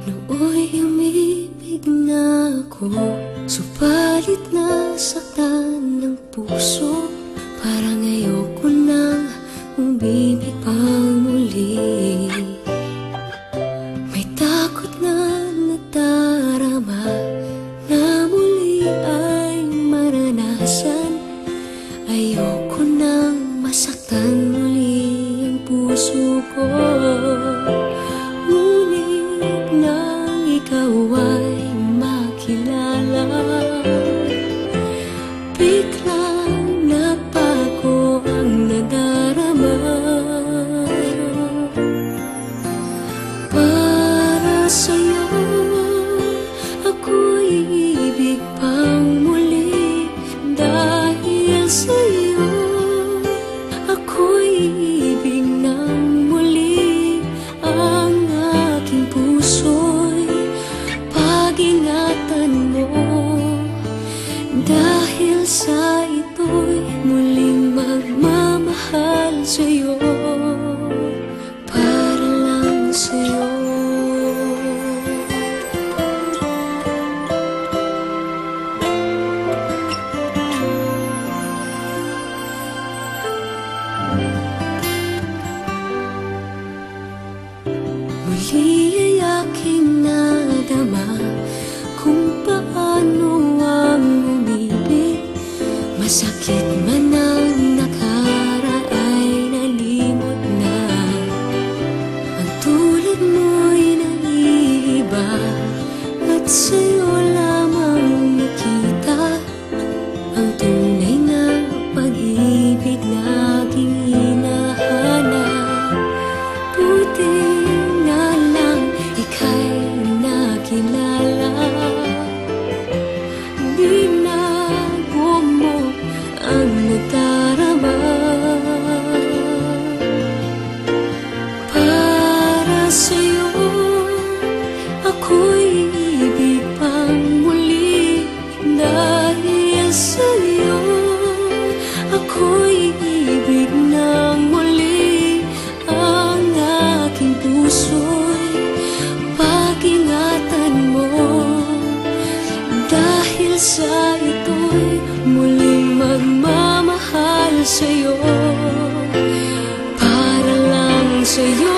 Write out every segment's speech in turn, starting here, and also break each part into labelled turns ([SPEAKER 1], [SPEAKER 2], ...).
[SPEAKER 1] Nooy umibig na ako, subalit nasaktan ng puso. Parang ayoko nang umibig pang muli. May takot na nadarama na muli ay maranasan. Ayoko nang masaktan muli ang puso ko. Ngunit nang ikaw ay makilala, biglang nagbago ang nadarama. Para sa'yo ako'y ibig pang muli. Dahil sa'yo ako'y ibig ng muli. Ang aking puso'y pag-ingatan mo. Dahil sa ito'y muling magmamahal sa'yo, para lang sa'yo. Muli ay aking nadama kung paano ang umibig. Masakit man ang nakaraan nalimot na. Ang tulad mo'y naiiba at sa'yo lamang nakita ang tunay na pag-ibig na aking hinahanap. Buti nga lang ika'y nakilala. Binago mo ang nadarama. Para sa'yo ako'y ibig pang muli. Dahil sa'yo ako'y ibig ng muli. Ang aking puso'y pag-ingatan mo. Dahil sa ito'y muling magmamahal sa'yo, para lang sa'yo.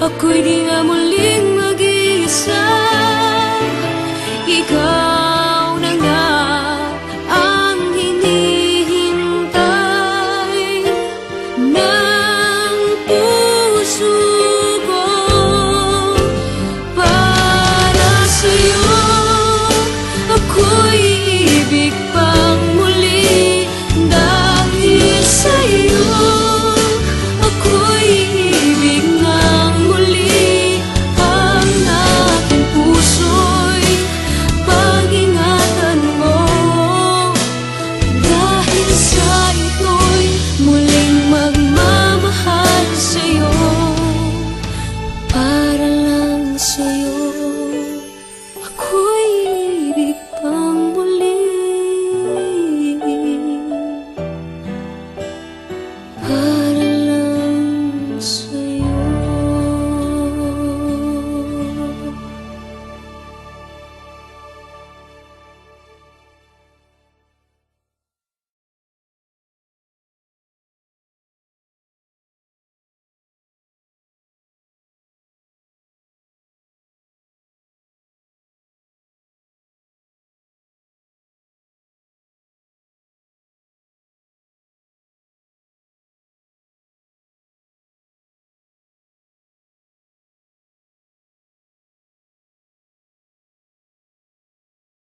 [SPEAKER 1] Ako'y di nga muling mag-iisa. Ikaw na nga ang hinihintay ng puso ko. Para sa'yo ako'y ibig pang muli. Dahil sa'yo ako'y ibig ng muli. Ang aking puso'y pag-ingatan mo. Dahil sa ito'y muling magmamahal sa'yo, para lang sa'yo.